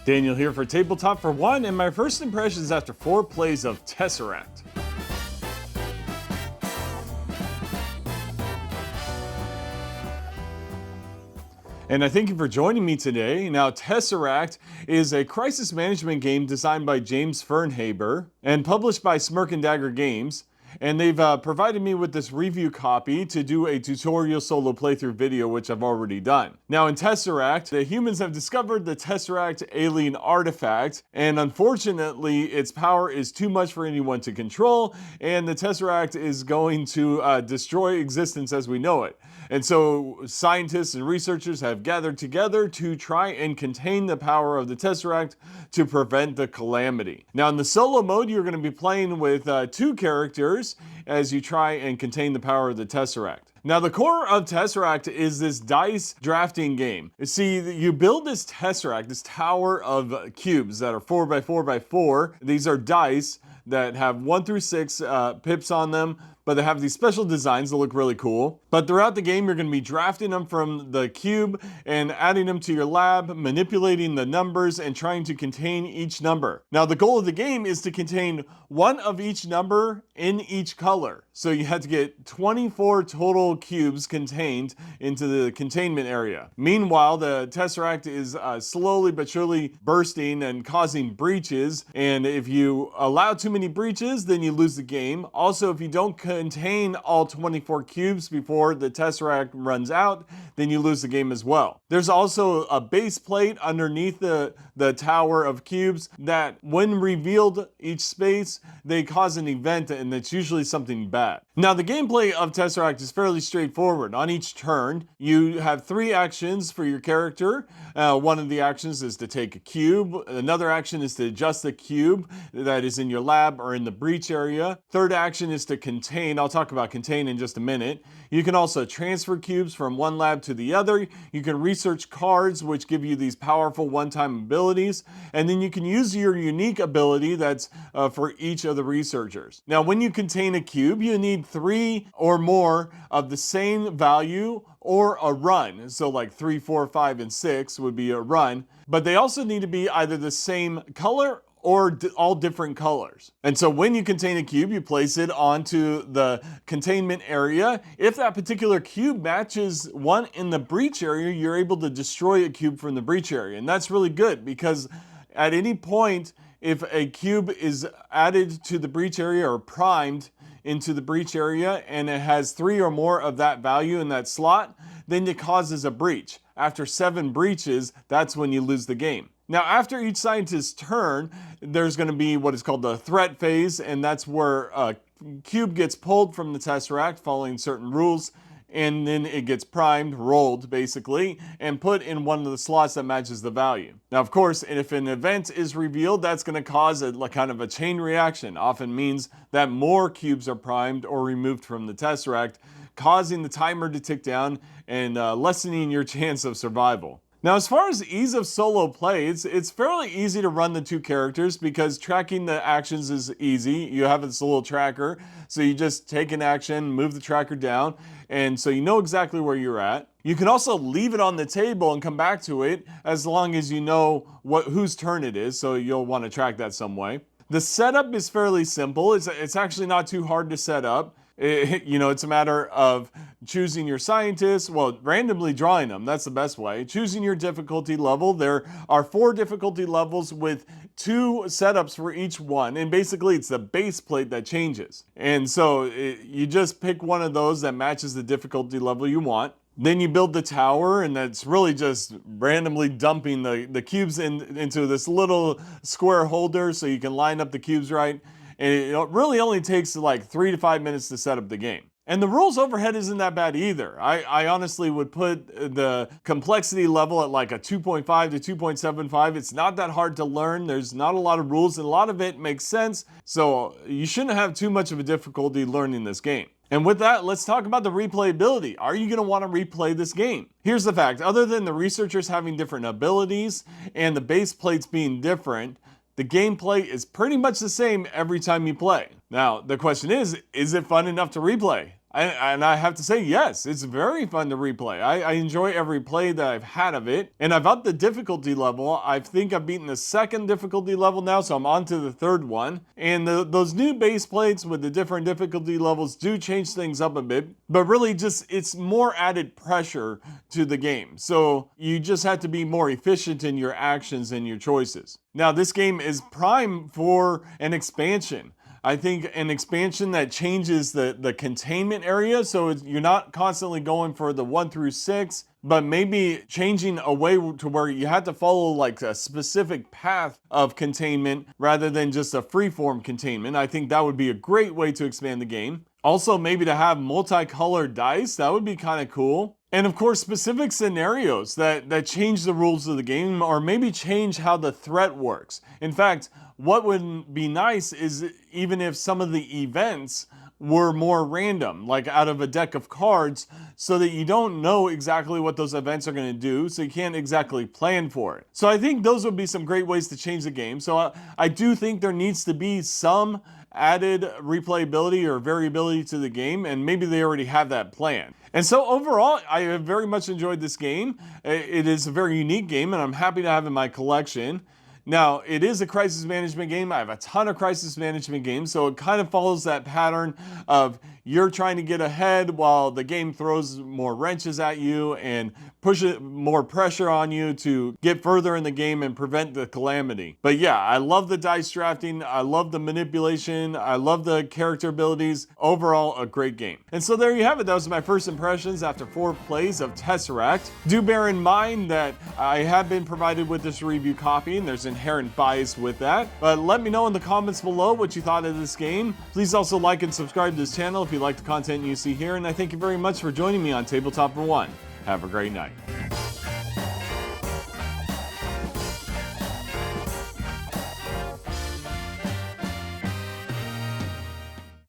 Daniel here for Tabletop for One, and my first impressions after 4 plays of Tesseract. And I thank you for joining me today. Now, Tesseract is a crisis management game designed by James Firnhaber and published by Smirk and Dagger games. And they've provided me with this review copy to do a tutorial solo playthrough video, which I've already done. Now in Tesseract, the humans have discovered the Tesseract alien artifact, and unfortunately its power is too much for anyone to control, and the Tesseract is going to destroy existence as we know it. And so scientists and researchers have gathered together to try and contain the power of the Tesseract to prevent the calamity. Now in the solo mode, you're going to be playing with 2 characters as you try and contain the power of the Tesseract. Now the core of Tesseract is this dice drafting game. You see, you build this Tesseract, this tower of cubes that are 4x4x4. These are dice that have 1 through 6 pips on them, but they have these special designs that look really cool. But throughout the game, you're going to be drafting them from the cube and adding them to your lab, manipulating the numbers, and trying to contain each number. Now, the goal of the game is to contain 1 of each number in each color. So you have to get 24 total cubes contained into the containment area. Meanwhile, the Tesseract is slowly but surely bursting and causing breaches. And if you allow too many breaches, then you lose the game. Also, if you don't contain all 24 cubes before the Tesseract runs out, then you lose the game as well. There's also a base plate underneath the tower of cubes that, when revealed each space, they cause an event, and it's usually something bad. Now, the gameplay of Tesseract is fairly straightforward. On each turn, you have 3 actions for your character. One of the actions is to take a cube. Another action is to adjust the cube that is in your lab or in the breach area. Third action is to contain. I'll talk about contain in just a minute. You can also transfer cubes from one lab to the other. You can research cards, which give you these powerful one-time abilities. And then you can use your unique ability that's for each of the researchers. Now, when you contain a cube, you need 3 or more of the same value or a run. So like 3, 4, 5, and 6 would be a run. But they also need to be either the same color or all different colors. And so when you contain a cube, you place it onto the containment area. If that particular cube matches one in the breach area, you're able to destroy a cube from the breach area. And that's really good, because at any point, if a cube is added to the breach area or primed into the breach area and it has 3 or more of that value in that slot, then it causes a breach. After 7 breaches, that's when you lose the game. Now, after each scientist's turn, there's going to be what is called the threat phase, and that's where a cube gets pulled from the Tesseract following certain rules, and then it gets primed, rolled basically, and put in one of the slots that matches the value. Now, of course, if an event is revealed, that's going to cause a kind of a chain reaction. Often means that more cubes are primed or removed from the Tesseract, causing the timer to tick down and lessening your chance of survival. Now, as far as ease of solo play, it's fairly easy to run the 2 characters because tracking the actions is easy. You have this little tracker, so you just take an action, move the tracker down, and so you know exactly where you're at. You can also leave it on the table and come back to it as long as you know whose turn it is, so you'll want to track that some way. The setup is fairly simple. It's actually not too hard to set up. It's a matter of choosing your scientists, randomly drawing them. That's the best way. Choosing your difficulty level. There are 4 difficulty levels with 2 setups for each one. And basically, it's the base plate that changes. And so you just pick one of those that matches the difficulty level you want. Then you build the tower, and that's really just randomly dumping the cubes into this little square holder so you can line up the cubes right. And it really only takes like 3 to 5 minutes to set up the game. And the rules overhead isn't that bad either. I honestly would put the complexity level at like a 2.5 to 2.75. It's not that hard to learn. There's not a lot of rules, and a lot of it makes sense. So you shouldn't have too much of a difficulty learning this game. And with that, let's talk about the replayability. Are you going to want to replay this game? Here's the fact. Other than the researchers having different abilities and the base plates being different, the gameplay is pretty much the same every time you play. Now, the question is it fun enough to replay? And I have to say, yes, it's very fun to replay. I enjoy every play that I've had of it, and I've upped the difficulty level. I think I've beaten the second difficulty level now, so I'm on to the third one. And those new base plates with the different difficulty levels do change things up a bit, but really just it's more added pressure to the game. So you just have to be more efficient in your actions and your choices. Now, this game is prime for an expansion. I think an expansion that changes the containment area, so you're not constantly going for the 1 through 6, but maybe changing a way to where you have to follow like a specific path of containment rather than just a freeform containment. I think that would be a great way to expand the game. Also, maybe to have multicolored dice, that would be kind of cool. And of course, specific scenarios that change the rules of the game or maybe change how the threat works. In fact, what would be nice is even if some of the events were more random, like out of a deck of cards, so that you don't know exactly what those events are going to do, so you can't exactly plan for it. So I think those would be some great ways to change the game. So I do think there needs to be some added replayability or variability to the game, and maybe they already have that plan. And so overall, I have very much enjoyed this game. It is a very unique game, and I'm happy to have it in my collection. Now, it is a crisis management game. I have a ton of crisis management games, so it kind of follows that pattern of you're trying to get ahead while the game throws more wrenches at you and pushes more pressure on you to get further in the game and prevent the calamity. But yeah, I love the dice drafting. I love the manipulation. I love the character abilities. Overall, a great game. And so there you have it. That was my first impressions after 4 plays of Tesseract. Do bear in mind that I have been provided with this review copy, and there's inherent bias with that. But let me know in the comments below what you thought of this game. Please also like and subscribe to this channel if you like the content you see here, and I thank you very much for joining me on Tabletop for One. Have a great night.